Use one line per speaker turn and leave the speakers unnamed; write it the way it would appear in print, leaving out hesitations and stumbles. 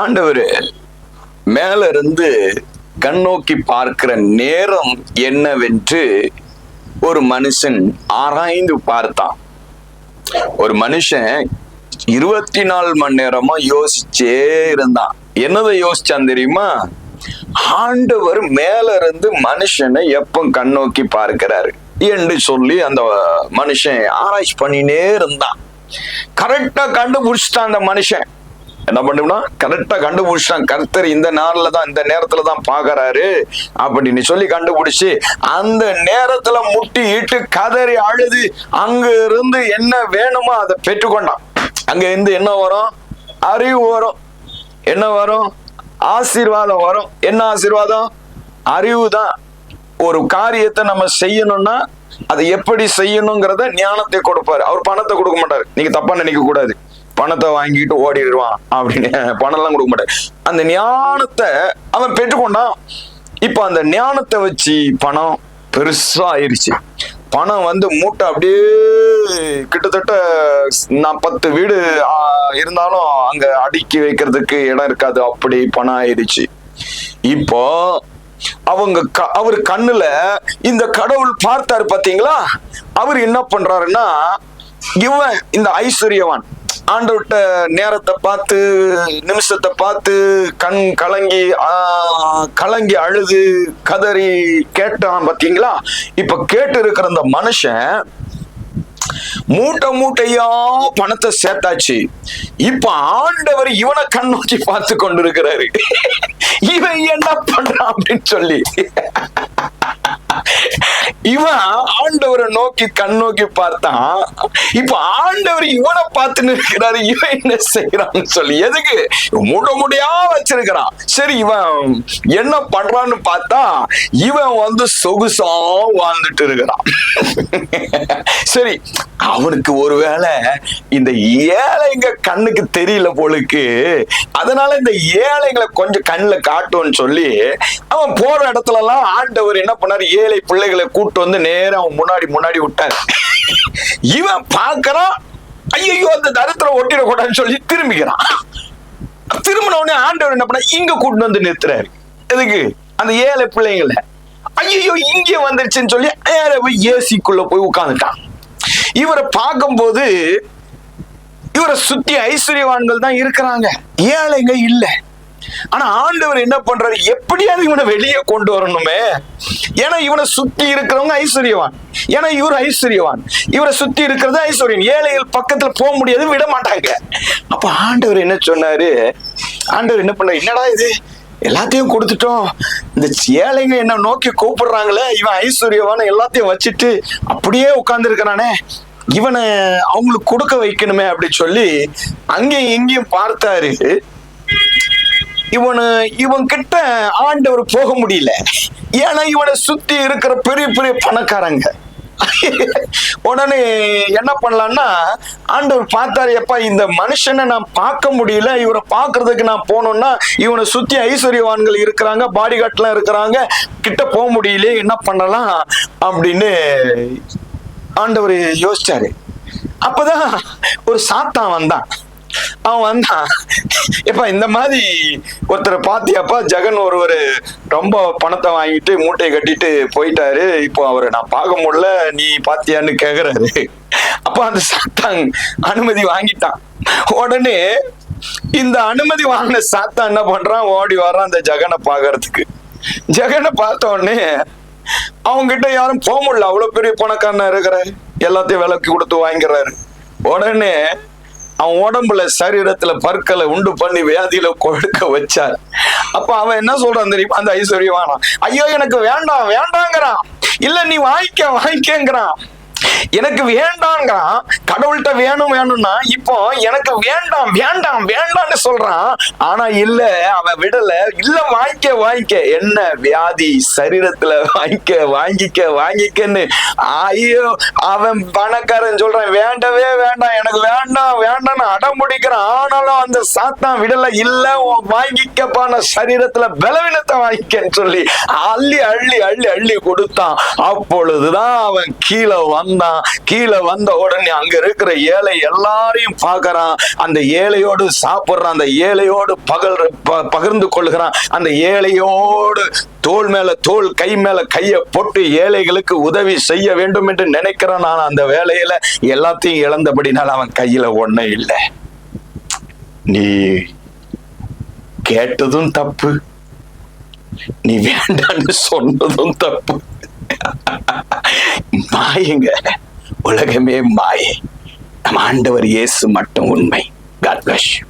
ஆண்டவர் மேல இருந்து கண்ணோக்கி பார்க்கிற நேரம் என்னவென்று ஒரு மனுஷன் ஆராய்ந்து பார்த்தான். ஒரு மனுஷன் 24 மணி நேரமா யோசிச்சே இருந்தான். என்னதை யோசிச்சான் தெரியுமா? ஆண்டவர் மேல இருந்து மனுஷனை எப்ப கண்ணோக்கி பார்க்கிறாரு என்று சொல்லி அந்த மனுஷன் ஆராய்ச்சி பண்ணினே இருந்தான். கரெக்டா கண்டுபிடிச்சிட்டான். அந்த மனுஷன் என்ன பண்ணும்னா கரெக்டா கண்டுபிடிச்சான். கர்த்தர் இந்த நாள்லதான் இந்த நேரத்துலதான் பாக்குறாரு அப்படின்னு சொல்லி கண்டுபிடிச்சு அந்த நேரத்துல முட்டி இட்டு கதறி அழுது அங்க இருந்து என்ன வேணுமோ அதை பெற்றுக்கொண்டான். அங்க இருந்து என்ன வரும்? அறிவு வரும். என்ன வரும்? ஆசீர்வாதம் வரும். என்ன ஆசீர்வாதம்? அறிவு தான். ஒரு காரியத்தை நம்ம செய்யணும்னா அதை எப்படி செய்யணுங்கிறத ஞானத்தை கொடுப்பாரு. அவர் பணத்தை கொடுக்க மாட்டாரு. நீங்க தப்பா நினைக்க கூடாது. பணத்தை வாங்கிட்டு ஓடிடுவான் அப்படின்னு பணம் எல்லாம் கொடுக்க மாட்டாரு. அந்த ஞானத்தை அவன் பெற்றுக்கொண்டான். இப்ப அந்த ஞானத்தை வச்சு பணம் பெருசா ஆயிடுச்சு. பணம் மூட்டை அப்படியே கிட்டத்தட்ட 10 வீடு இருந்தாலும் அங்க அடுக்கி வைக்கிறதுக்கு இடம் இருக்காது. அப்படி பணம் ஆயிடுச்சு. இப்போ அவரு கண்ணுல இந்த கடவுள் பார்த்தாரு பாத்தீங்களா? அவர் என்ன பண்றாருன்னா, இவன் இந்த ஐஸ்வர்யவான் ஆண்டவர்கிட்ட நேரத்தை பார்த்து நிமிஷத்தை பார்த்து கண் கலங்கி அழுது கதறி கேட்டான் பாத்தீங்களா? இப்ப கேட்டு இருக்கிற அந்த மனுஷன் மூட்டை மூட்டையா பணத்தை சேர்த்தாச்சு. இப்ப ஆண்டவர் இவனை கண் நோக்கி பார்த்து கொண்டிருக்கிறாரு. இவன் என்ன பண்றான் அப்படின்னு சொல்லி இவன் ஆண்டவரை நோக்கி கண் நோக்கி பார்த்தான். இப்ப ஆண்டவர் இவனை பார்த்து நிற்கிறாரு. இவன் என்ன செய்யறான்னு சொல்லி எதுக்கு முடியா வச்சிருக்கிறான். சரி, இவன் என்ன பண்றான்னு பார்த்தா இவன் சொகுசா வாழ்ந்துட்டு இருக்கிறான். சரி, அவனுக்கு ஒருவேளை இந்த ஏழைங்க கண்ணுக்கு தெரியல போலுக்கு, அதனால இந்த ஏழைங்களை கொஞ்சம் கண்ணுல காட்டும்னு சொல்லி அவன் போற இடத்துல எல்லாம் ஆண்டவர் என்ன பண்ணாரு? ஏழை பிள்ளைகளை கூட்டு நேரம் அவன் முன்னாடி விட்டாரு. இவன் பாக்குறான், ஐயோ அந்த தரித்திரம் ஒட்டிடக்கூடாதுன்னு சொல்லி திரும்பிக்கிறான். திரும்பினவுடனே ஆண்டவர் என்ன பண்ண இங்க கூட்டு நிறுத்துறாரு. எதுக்கு? அந்த ஏழை பிள்ளைங்களை. ஐயோ இங்கே வந்துருச்சுன்னு சொல்லி ஏசிக்குள்ள போய் உட்கார்ந்துட்டான். இவரை பார்க்கும்போது இவரை சுத்தி ஐஸ்வர்யவான்கள் தான் இருக்கிறாங்க, ஏழைங்க இல்ல. ஆனா ஆண்டவர் என்ன பண்றாரு? எப்படியாவது இவனை வெளியே கொண்டு வரணுமே. ஏன்னா இவனை சுத்தி இருக்கிறவங்க ஐஸ்வர்யவான், ஏன்னா இவர் ஐஸ்வர்யவான், இவரை சுத்தி இருக்கிறது ஐஸ்வர்யன். ஏழைகள் பக்கத்துல போக முடியாது, விட மாட்டாங்க. அப்ப ஆண்டவர் என்ன சொன்னாரு? ஆண்டவர் என்ன பண்ணாரு? என்னடா இது, எல்லாத்தையும் கொடுத்துட்டோம், இந்த ஏழைங்க என்ன நோக்கி கூப்பிடுறாங்களே, இவன் ஐஸ்வர்யவான எல்லாத்தையும் வச்சுட்டு அப்படியே உட்கார்ந்து இருக்கிறானே, இவனை அவங்களுக்கு கொடுக்க வைக்கணுமே அப்படின்னு சொல்லி அங்கேயும் இங்கேயும் பார்த்தாரு. இவன் கிட்ட ஆண்டவர் போக முடியல. ஏன்னா இவனை சுத்தி இருக்கிற பெரிய பெரிய பணக்காரங்க. உடனே என்ன பண்ணலான்னா ஆண்டவர் பார்த்தாரு, எப்பா இந்த மனுஷனை நான் பார்க்க முடியல, இவரை பார்க்கறதுக்கு நான் போனோம்னா இவனை சுத்தி ஐஸ்வர்யவான்கள் இருக்கிறாங்க, பாடிகார்ட்லாம் இருக்கிறாங்க, கிட்ட போக முடியல, என்ன பண்ணலாம் அப்படின்னு ஆண்டவர் யோசிச்சாரு. அப்பதான் ஒரு சாத்தான் வந்தான். அவன் வந்தான், எப்ப இந்த மாதிரி ஒருத்தரை பாத்தியாப்பா, ஜெகன் ஒருவர் ரொம்ப பணத்தை வாங்கிட்டு மூட்டையை கட்டிட்டு போயிட்டாரு, இப்போ அவரை நான் பார்க்க முடியல, நீ பாத்தியான்னு கேக்குறாரு. அப்ப அந்த சாத்தான் அனுமதி வாங்கிட்டான். உடனே இந்த அனுமதி வாங்கின சாத்தான் என்ன பண்றான்? ஓடி வர்றான் அந்த ஜெகனை பாக்குறதுக்கு. ஜெகனை பார்த்த உடனே அவங்கிட்ட யாரும் போக முடியல, அவ்வளவு பெரிய பணக்காரனா இருக்கிறாரு, எல்லாத்தையும் விலைக்கு கொடுத்து வாங்கிறாரு. உடனே அவன் உடம்புல சரீரத்துல பற்களை உண்டு பண்ணி வியாதியில கொடுக்க வச்சார். அப்ப அவன் என்ன சொல்றான் தெரியுமா? அந்த ஐஸ்வர்யவானா, ஐயோ எனக்கு வேண்டாம் வேண்டாங்கிறான். இல்ல நீ வாங்கிக்கங்கிறான். எனக்கு வேண்டாங்கிறான். கடவுள்கிட்ட வேணும் வேணும்னா இப்போ எனக்கு வேண்டாம் வேண்டாம் வேண்டாம்னு சொல்றான். ஆனா இல்ல, அவன் விடல. இல்ல வாங்கிக்க, என்ன வியாதி சரீரத்துல வாங்கிக்கன்னு. ஐயோ அவன் பணக்காரன் சொல்றான், வேண்டவே வேண்டாம், எனக்கு வேண்டாம் வேண்டாம்னு அடம் பிடிக்கிறான். ஆனாலும் அந்த சாத்தான் விடல. இல்ல வாங்கிக்கப்பா, நான் சரீரத்துல பலவீனத்தை வாங்கிக்கன்னு சொல்லி அள்ளி அள்ளி அள்ளி அள்ளி கொடுத்தான். அப்பொழுதுதான் அவன் கீழே வந்தான். வரான். கீழே வந்த உடனே அங்க இருக்கிற ஏழை எல்லாரையும் பார்க்கறான். அந்த ஏழையோடு சாப்பிடுறான். அந்த ஏழையோடு பகிர்ந்து கொள்கிறான். அந்த ஏழையோடு தோள் மேல தோள், கை மேல கையை போட்டு ஏழைகளுக்கு உதவி செய்ய வேண்டும் என்று நினைக்கிறான். நான் அந்த வேலையில எல்லாத்தையும் இழந்தபடினால் அவன் கையில ஒண்ணே இல்லை. நீ கேட்டதும் தப்பு, நீ வேண்டான்னு சொன்னதும் தப்பு. மாயங்க, உலகமே மாயை. நம்ம ஆண்டவர் இயேசு மட்டும் உண்மை. God bless you.